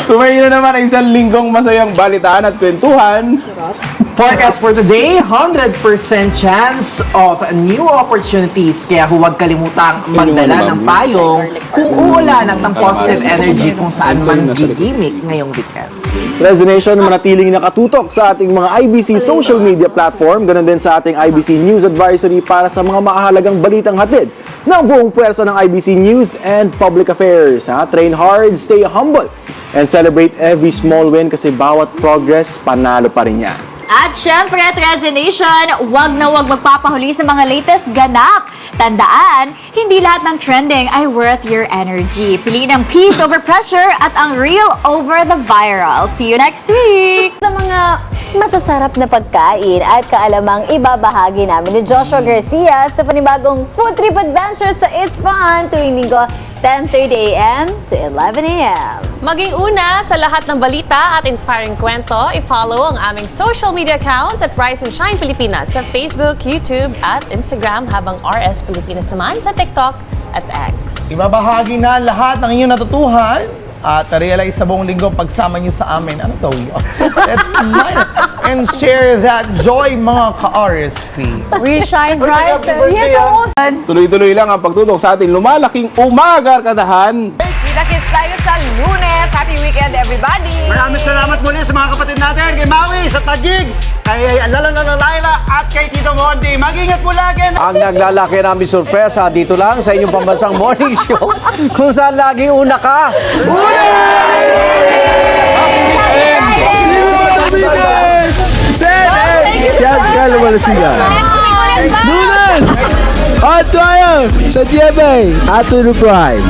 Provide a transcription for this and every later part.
Sumayin na naman ang isang linggong masayang balitaan at kwentuhan. Forecast for today, 100% chance of new opportunities. Kaya huwag kalimutang magdala ng payong kung uulan at ng positive energy kung saan man gigimik ngayong weekend. Resonation, manatiling nakatutok sa ating mga IBC social media platform, ganun din sa ating IBC News Advisory para sa mga mahalagang balitang hatid ng buong puwersa ng IBC News and Public Affairs. Train hard, stay humble, and celebrate every small win kasi bawat progress, panalo pa rin yan. At syempre, at Resonation, wag na wag magpapahuli sa mga latest ganap. Tandaan, hindi lahat ng trending ay worth your energy. Piliin ang peace over pressure at ang real over the viral. See you next week! Sa mga masasarap na pagkain at kaalamang ibabahagi namin ni Joshua Garcia sa panibagong Food Trip Adventure sa It's Fun tuwing linggo 10:30 a.m. to 11 a.m. Maging una sa lahat ng balita at inspiring kwento, i-follow ang aming social media accounts at Rise and Shine Pilipinas sa Facebook, YouTube at Instagram, habang RS Pilipinas naman sa TikTok at X. Ibabahagi na lahat ng inyong natutuhan at na-realize sa buong linggo pagsama nyo sa amin. Ano to yun? Let's light up and share that joy, mga ka-RSP. We shine bright. Tuloy-tuloy lang ang pagtutok sa ating lumalaking umaga-arkadahan. Kita-kits tayo sa Lunes. Happy weekend, everybody! Maraming salamat muli sa mga kapatid natin, kay Maui, sa Taguig, kay Laila at kay Tito Mondi. Mag-ingat po lagi! Ang naglalaki namin sorpresa dito lang sa inyong pambansang morning show kung saan laging una ka. Diyan ka lumalasigan. Lunes! At tayo sa GMA at to Prime.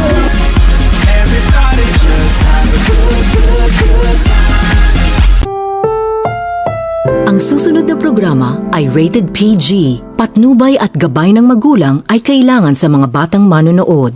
Ang susunod na programa ay rated PG. Patnubay at gabay ng magulang ay kailangan sa mga batang manonood.